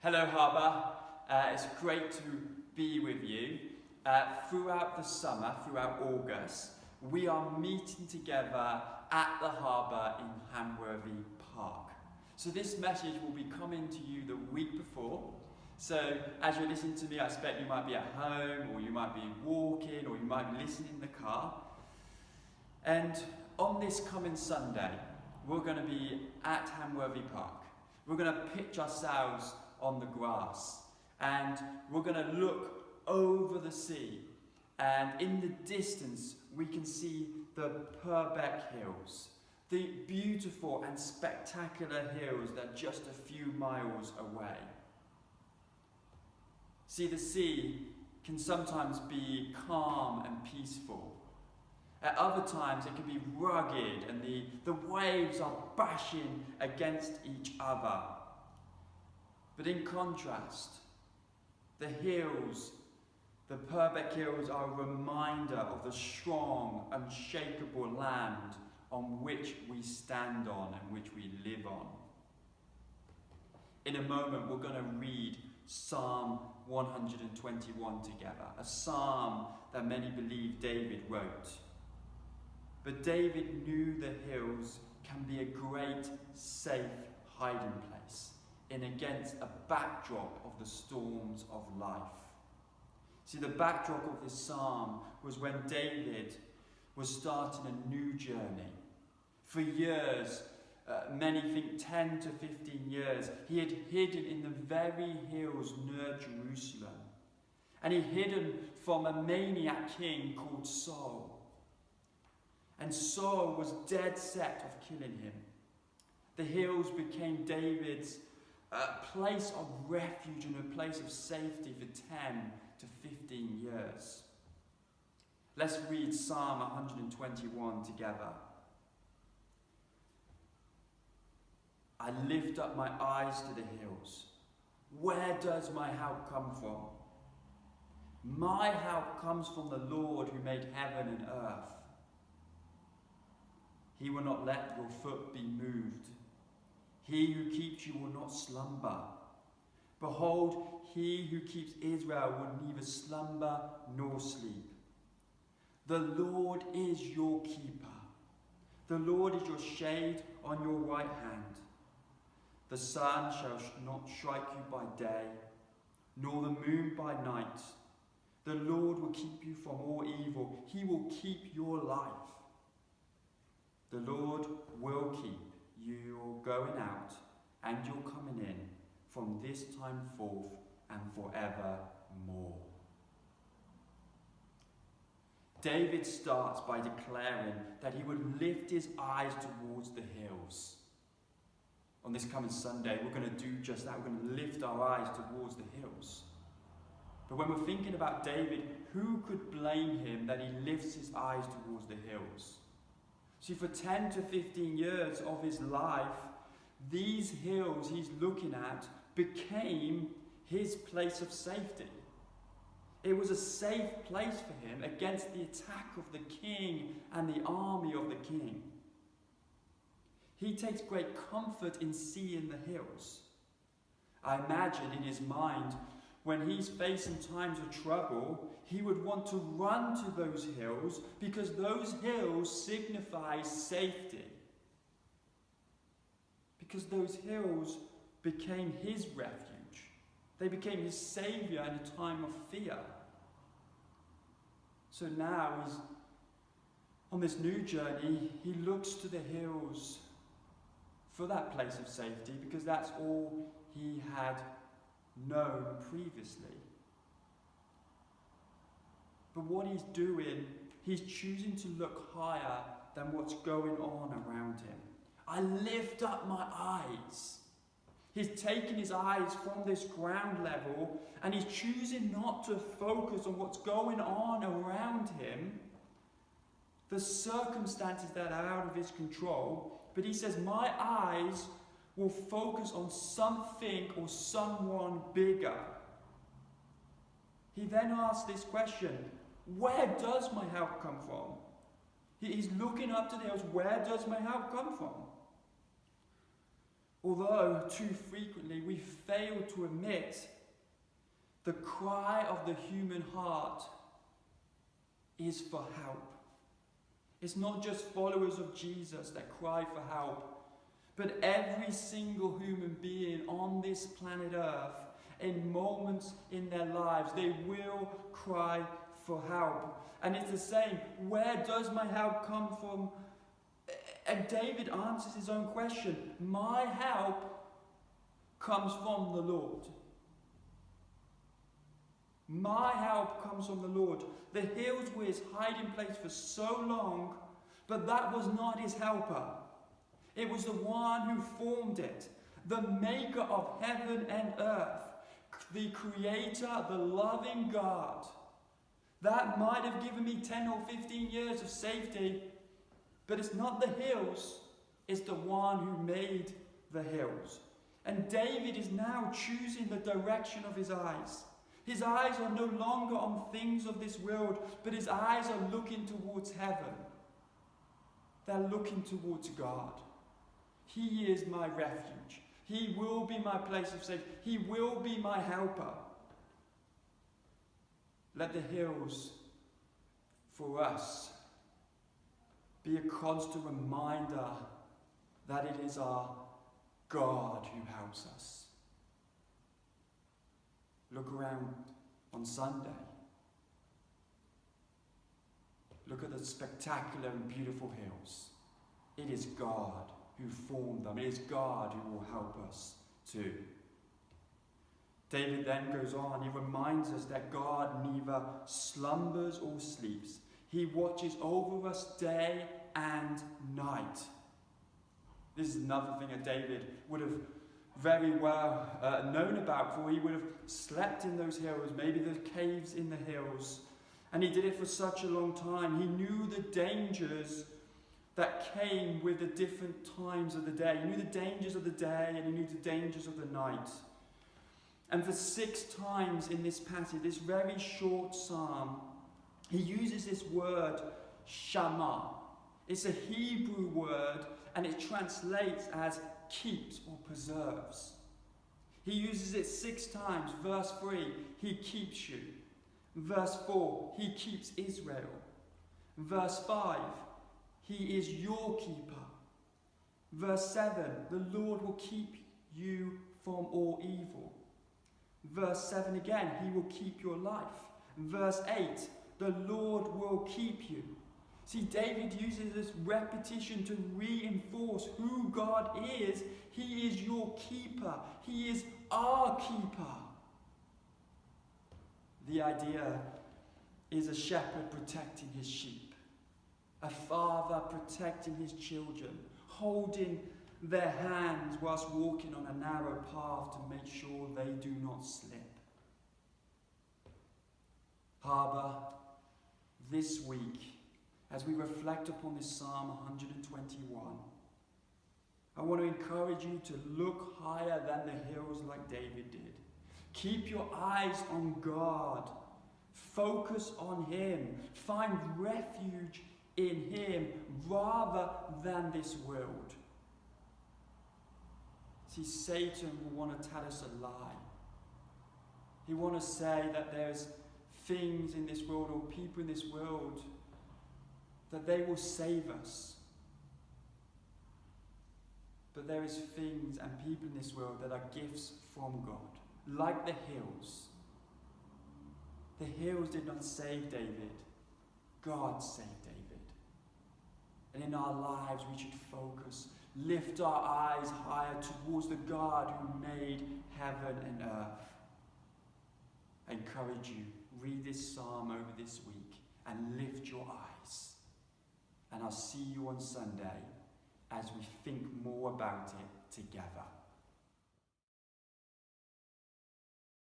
Hello Harbour, it's great to be with you. Throughout the summer, throughout August, we are meeting together at the Harbour in Hamworthy Park. So this message will be coming to you the week before. So as you're listening to me, I expect you might be at home, or you might be walking, or you might be listening in the car. And on this coming Sunday, we're going to be at Hamworthy Park. We're going to pitch ourselves on the grass, and we're going to look over the sea, and in the distance we can see the Purbeck Hills, the beautiful and spectacular hills that are just a few miles away. See, the sea can sometimes be calm and peaceful. At other times it can be rugged and the waves are bashing against each other. But in contrast, the hills, the Purbeck Hills, are a reminder of the strong, unshakable land on which we stand on and which we live on. In a moment, we're going to read Psalm 121 together, a psalm that many believe David wrote. But David knew the hills can be a great, safe hiding place in against a backdrop of the storms of life. See, the backdrop of this psalm was when David was starting a new journey. For years, many think 10 to 15 years, he had hidden in the very hills near Jerusalem. And he hidden from a maniac king called Saul. And Saul was dead set of killing him. The hills became David's place of refuge and a place of safety for 10 to 15 years. Let's read Psalm 121 together. I lift up my eyes to the hills. Where does my help come from? My help comes from the Lord who made heaven and earth. He will not let your foot be moved. He who keeps you will not slumber. Behold, he who keeps Israel will neither slumber nor sleep. The Lord is your keeper. The Lord is your shade on your right hand. The sun shall not strike you by day, nor the moon by night. The Lord will keep you from all evil. He will keep your life. The Lord will keep your going out and your coming in from this time forth and forevermore. David starts by declaring that he would lift his eyes towards the hills. On this coming Sunday, we're going to do just that. We're going to lift our eyes towards the hills. But when we're thinking about David, who could blame him that he lifts his eyes towards the hills? See, for 10 to 15 years of his life, these hills he's looking at became his place of safety. It was a safe place for him against the attack of the king and the army of the king. He takes great comfort in seeing the hills. I imagine in his mind, when he's facing times of trouble, he would want to run to those hills because those hills signify safety. Because those hills became his refuge. They became his saviour in a time of fear. So now he's on this new journey, he looks to the hills for that place of safety because that's all he had known previously. But what he's doing, he's choosing to look higher than what's going on around him. I lift up my eyes. He's taking his eyes from this ground level and he's choosing not to focus on what's going on around him, the circumstances that are out of his control, but he says, my eyes will focus on something or someone bigger. He then asks this question, where does my help come from? He's looking up to the hills, where does my help come from? Although too frequently we fail to admit the cry of the human heart is for help. It's not just followers of Jesus that cry for help, but every single human being on this planet Earth, in moments in their lives, they will cry for help. And it's the same. Where does my help come from? And David answers his own question. My help comes from the Lord. My help comes from the Lord. The hills were his hiding place for so long, but that was not his helper. It was the one who formed it, the maker of heaven and earth, the creator, the loving God. That might have given me 10 or 15 years of safety, but it's not the hills, it's the one who made the hills. And David is now choosing the direction of his eyes. His eyes are no longer on things of this world, but his eyes are looking towards heaven. They're looking towards God. He is my refuge. He will be my place of safety. He will be my helper. Let the hills, for us, be a constant reminder that it is our God who helps us. Look around on Sunday. Look at the spectacular and beautiful hills. It is God who formed them. It is God who will help us too. David then goes on. He reminds us that God neither slumbers or sleeps. He watches over us day and night. This is another thing that David would have very well known about, for he would have slept in those hills, maybe the caves in the hills. And he did it for such a long time. He knew the dangers that came with the different times of the day. He knew the dangers of the day and he knew the dangers of the night. And for 6 times in this passage, this very short psalm, he uses this word, shama. It's a Hebrew word and it translates as keeps or preserves. He uses it 6 times. Verse 3, he keeps you. Verse 4, he keeps Israel. Verse 5, he is your keeper. Verse 7, the Lord will keep you from all evil. Verse 7 again, he will keep your life. Verse 8, the Lord will keep you. See, David uses this repetition to reinforce who God is. He is your keeper. He is our keeper. The idea is a shepherd protecting his sheep, a father protecting his children, holding their hands whilst walking on a narrow path to make sure they do not slip. Harbour, this week, as we reflect upon this Psalm 121, I want to encourage you to look higher than the hills like David did. Keep your eyes on God. Focus on him. Find refuge in him rather than this world. See, Satan will want to tell us a lie. He will want to say that there's things in this world or people in this world that they will save us. But there is things and people in this world that are gifts from God, like the hills. The hills did not save David. God saved David. And in our lives we should focus, lift our eyes higher towards the God who made heaven and earth. I encourage you, read this psalm over this week and lift your eyes. And I'll see you on Sunday as we think more about it together.